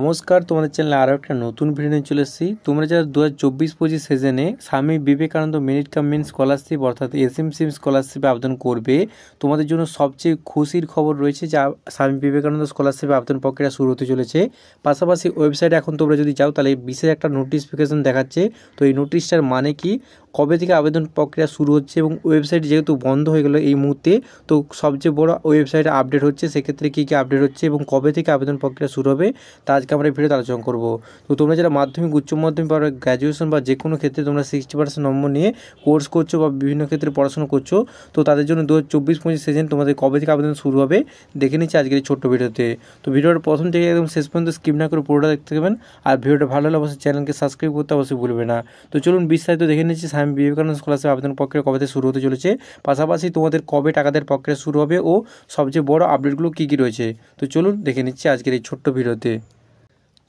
নমস্কার, তোমাদের চ্যানেলে আরও একটা নতুন ভিডিও নিয়ে চলে এসেছি। তোমরা যারা 2024-25 সেশনে Swami Vivekananda merit cum means scholarship অর্থাৎ এসএমসিএম স্কলারশিপে আবেদন করবে, তোমাদের জন্য সবচেয়ে খুশির খবর রয়েছে যা স্বামী বিবেকানন্দ স্কলারশিপে আবেদন প্রক্রিয়া শুরু হতে চলেছে। পাশাপাশি ওয়েবসাইটে এখন তোমরা যদি যাও তাহলে বিশেষ একটা নোটিফিকেশন দেখাচ্ছে। তো এই নোটিশটার মানে কি, কবে থেকে আবেদন প্রক্রিয়া শুরু হচ্ছে এবং ওয়েবসাইট যেহেতু বন্ধ হয়ে গেল এই মুহূর্তে, তো সবচেয়ে বড় ওয়েবসাইটে আপডেট হচ্ছে, সেক্ষেত্রে কী কী আপডেট হচ্ছে এবং কবে থেকে আবেদন প্রক্রিয়া শুরু হবে তা আজকে আমরা এই ভিডিওতে আলোচনা করব। তো তোমরা যারা মাধ্যমিক, উচ্চ মাধ্যমিক বা গ্র্যাজুয়েশন বা যে কোনো ক্ষেত্রে তোমরা 60% নম্বর নিয়ে কোর্স করছো বা বিভিন্ন ক্ষেত্রে পড়াশোনা করছো, তো তাদের জন্য 2024-25 সেশন তোমাদের কবে থেকে আবেদন শুরু হবে দেখে নিচ্ছি আজকের এই ছোট্ট ভিডিওতে। তো ভিডিওটা প্রথম থেকে একদম শেষ পর্যন্ত স্কিপ না করে পুরোটা দেখতে পাবেন। আর ভিডিওটা ভালো হলে অবশ্যই চ্যানেলকে সাবস্ক্রাইব করতে অবশ্যই ভুলবে না। তো চলুন বিস্তারিত দেখে নিচ্ছি স্বামী বিবেকানন্দ স্কলারশিপ আবেদন প্রক্রিয়া কবে থেকে শুরু হতে চলেছে, পাশাপাশি তোমাদের কবে টাকা দেওয়ার প্রক্রিয়া শুরু হবে ও সবচেয়ে বড় আপডেটগুলো কী কী রয়েছে। তো চলুন দেখে নিচ্ছি আজকের এই ছোট্ট ভিডিওতে।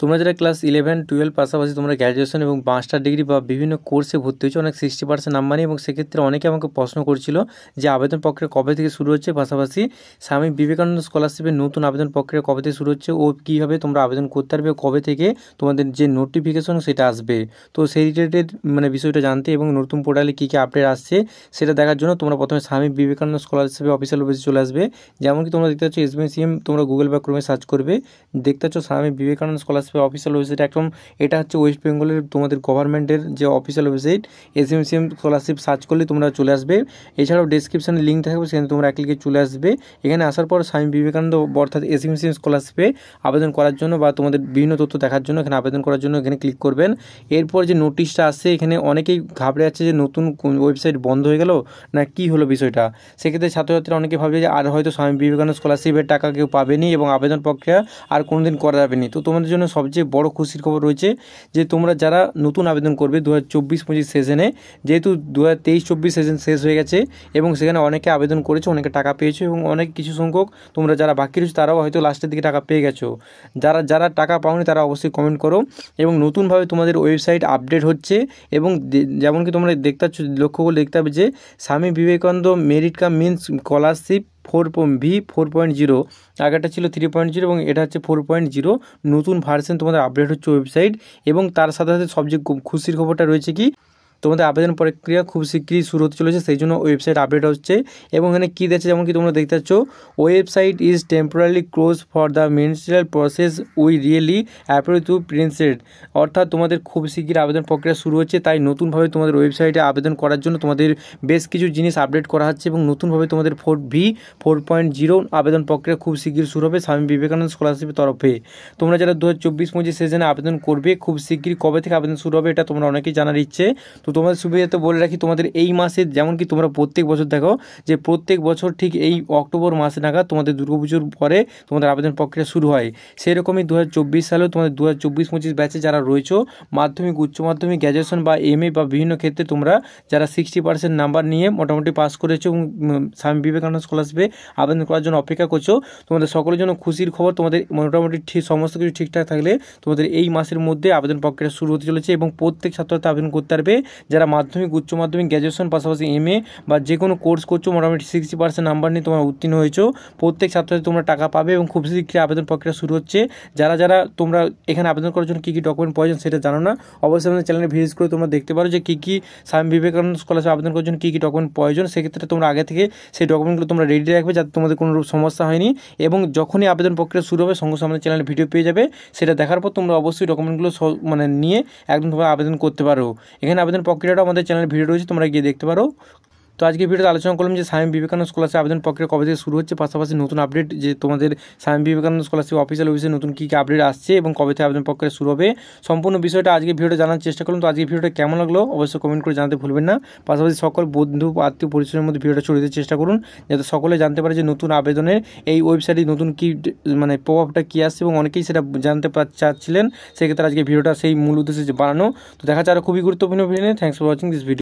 তোমরা যারা ক্লাস 11-12 পাশাপাশি তোমরা গ্র্যাজুয়েশন এবং মাস্টার ডিগ্রি বা বিভিন্ন কোর্সে ভর্তি হয়েছে, অনেক 60% নাম্বার নিয়ে, এবং সেক্ষেত্রে অনেকে আমাকে প্রশ্ন করছিল যে আবেদন প্রক্রিয়া কবে থেকে শুরু হচ্ছে, পাশাপাশি স্বামী বিবেকানন্দ স্কলারশিপের নতুন আবেদন প্রক্রিয়া কবে থেকে শুরু হচ্ছে ও কীভাবে তোমরা আবেদন করতে পারবে, কবে থেকে তোমাদের যে নোটিফিকেশন সেটা আসবে। তো সেই রিলেটেড বিষয়টা জানতে এবং নতুন পোর্টালে কী কী আপডেট আসছে সেটা দেখার জন্য তোমরা প্রথমে স্বামী বিবেকানন্দ স্কলারশিপের অফিসিয়াল ওয়েবসাইটে চলে আসবে। যেমন কি তোমরা দেখতে পাচ্ছ এসবিএসএম, তোমরা গুগল বা ক্রোমে সার্চ করবে, দেখতে পাচ্ছ Swami Vivekananda scholarship official website. একদম এটা হচ্ছে ওয়েস্ট বেঙ্গলের তোমাদের গভর্নমেন্টের যে অফিসিয়াল ওয়েবসাইট। এসএমসিএম স্কলারশিপ সার্চ করলে তোমরা চলে আসবে। এছাড়াও ডেসক্রিপশনে লিঙ্ক থাকবে, সেখানে তোমরা এক ক্লিকে চলে আসবে। এখানে আসার পর স্বামী বিবেকানন্দ অর্থাৎ এসএমসিএম স্কলারশিপে আবেদন করার জন্য বা তোমাদের বিভিন্ন তথ্য দেখার জন্য এখানে আবেদন করার জন্য এখানে ক্লিক করবেন। এরপর যে নোটিশটা আসছে, এখানে অনেকেই ঘাবড়ে যাচ্ছে যে নতুন ওয়েবসাইট বন্ধ হয়ে গেল না কী হলো বিষয়টা। সেক্ষেত্রে ছাত্রছাত্রীরা অনেকে ভাবছে যে আর হয়তো স্বামী বিবেকানন্দ স্কলারশিপের টাকা কেউ পাবেনি এবং আবেদন প্রক্রিয়া আর কোনোদিন করা যাবেনি। তো তোমাদের জন্য সবচেয়ে বড় খুশির খবর রয়েছে যে তোমরা যারা নতুন আবেদন করবে 2024-25 সেশনে, যেহেতু 2023-24 সেশন শেষ হয়ে গেছে এবং সেখানে অনেকে আবেদন করেছো, অনেকে টাকা পেয়েছো এবং অনেক কিছু সংখ্যক তোমরা যারা বাকি রয়েছে তারাও হয়তো লাস্টের দিকে টাকা পেয়ে গেছো। যারা যারা টাকা পাওনি তারা অবশ্যই কমেন্ট করো। এবং নতুনভাবে তোমাদের ওয়েবসাইট আপডেট হচ্ছে এবং যেমন কি তোমরা দেখতে পাচ্ছ, লক্ষ্য করে দেখতে হবে যে Swami Vivekananda merit cum means scholarship 4.0, আগেরটা ছিল 3.0 এবং এটা হচ্ছে 4.0 নতুন ভার্সন তোমাদের আপডেট হচ্ছে ওয়েবসাইট। এবং তার সাথে সাথে সবচেয়ে খুশির খবরটা রয়েছে কি, তোমাদের আবেদন প্রক্রিয়া খুব শীঘ্রই শুরু হতে চলেছে, সেই জন্য ওয়েবসাইট আপডেট হচ্ছে। এবং এখানে কী দিচ্ছে, যেমন কি তোমরা দেখতে পাচ্ছ, website is temporary close for the ministerial process, we really approach to proceed. অর্থাৎ তোমাদের খুব শীঘ্রই আবেদন প্রক্রিয়া শুরু হচ্ছে, তাই নতুনভাবে তোমাদের ওয়েবসাইটে আবেদন করার জন্য তোমাদের বেশ কিছু জিনিস আপডেট করা হচ্ছে এবং নতুনভাবে তোমাদের 4.0 আবেদন প্রক্রিয়া খুব শীঘ্রই শুরু হবে স্বামী বিবেকানন্দ স্কলারশিপের তরফে। তোমরা যারা 2024-25 সেশনে আবেদন করবে, খুব শীঘ্রই কবে থেকে আবেদন শুরু হবে এটা তোমরা অনেকেই জানার ইচ্ছে। তো তোমাদের সুবিধাতে বলে রাখি, তোমাদের এই মাসে যেমন কি তোমরা প্রত্যেক বছর দেখো যে প্রত্যেক বছর ঠিক এই অক্টোবর মাসে নাগাদ তোমাদের দুর্গাপুজোর পরে তোমাদের আবেদন প্রক্রিয়া শুরু হয়। সেরকমই 2024 সালেও তোমাদের 2024-25 ব্যাচে যারা রয়েছে, মাধ্যমিক, উচ্চ মাধ্যমিক, গ্র্যাজুয়েশন বা এমএ বা বিভিন্ন ক্ষেত্রে তোমরা যারা 60% নাম্বার নিয়ে মোটামুটি পাস করেছো এবং স্বামী বিবেকানন্দ স্কলারশিপে আবেদন করার জন্য অপেক্ষা করছো, তোমাদের সকলের জন্য খুশির খবর। তোমাদের মোটামুটি ঠিক সমস্ত কিছু ঠিকঠাক থাকলে তোমাদের এই মাসের মধ্যে আবেদন প্রক্রিয়া শুরু হতে চলেছে এবং প্রত্যেক ছাত্রছাত্রী আবেদন করতে পারবে যারা মাধ্যমিক, উচ্চ মাধ্যমিক, গ্র্যাজুয়েশন পাশাপাশি এমএ বা যে কোনো কোর্স করছো, মোটামুটি 60% নাম্বার নিয়ে তোমরা উত্তীর্ণ হয়েছো। প্রত্যেক ছাত্রছাত্রী তোমরা টাকা পাবে এবং খুব শীঘ্রই আবেদন প্রক্রিয়া শুরু হচ্ছে। যারা যারা তোমরা এখানে আবেদন করার জন্য কী কী ডকুমেন্ট প্রয়োজন সেটা জানো না, অবশ্যই আমাদের চ্যানেলে ভিজিট করে তোমরা দেখতে পারো যে কী কী স্বামী বিবেকানন্দ স্কলারশিপ আবেদন করার জন্য কী কী ডকুমেন্ট প্রয়োজন। সেক্ষেত্রে তোমরা আগে থেকে সেই ডকুমেন্টগুলো তোমরা রেডি রাখবে যাতে তোমাদের কোনো সমস্যা হয়নি। এবং যখনই আবেদন প্রক্রিয়া শুরু হবে সঙ্গে সঙ্গে আমাদের চ্যানেলে ভিডিও পেয়ে যাবে, সেটা দেখার পর তোমরা অবশ্যই ডকুমেন্টগুলো নিয়ে একদম তোমরা আবেদন করতে পারো। এখানে আবেদন প্রক্রিয়াটা আমাদের চ্যানেলে ভিডিও রয়েছে, তোমরা গিয়ে দেখতে পারো। তো আজকে ভিডিওতে আলোচনা করলাম যে স্বামী বিবেকানন্দ স্কলারশিপ আবেদন প্রক্রিয়া কবে থেকে শুরু হচ্ছে, পাশাপাশি নতুন আপডেট যে তোমাদের স্বামী বিবেকানন্দ স্কলারশিপ অফিসিয়াল ওয়েবসাইটে নতুন কী কী আপডেট আসছে এবং কবে থেকে আবেদন প্রক্রিয়া শুরু হবে, সম্পূর্ণ বিষয়টা আজকে ভিডিওটা জানার চেষ্টা করলাম। তো আজকে ভিডিওটা কেমন লাগলো অবশ্যই কমেন্ট করে জানাতে ভুলবেন না। পাশাপাশি সকল বন্ধু আত্মীয় পরিচয়ের মধ্যে ভিডিওটা ছড়িয়ে দিতে চেষ্টা করুন যাতে সকলে জানতে পারে যে নতুন আবেদনের এই ওয়েবসাইটে নতুন কী প্রভাবটা কী আসছে এবং অনেকেই সেটা জানতে চাচ্ছিলেন। সেক্ষেত্রে আজকে ভিডিওটা সেই মূল উদ্দেশ্যে বানানো। তো দেখা যাচ্ছে আরও খুবই গুরুত্বপূর্ণ video. Thanks for watching this video.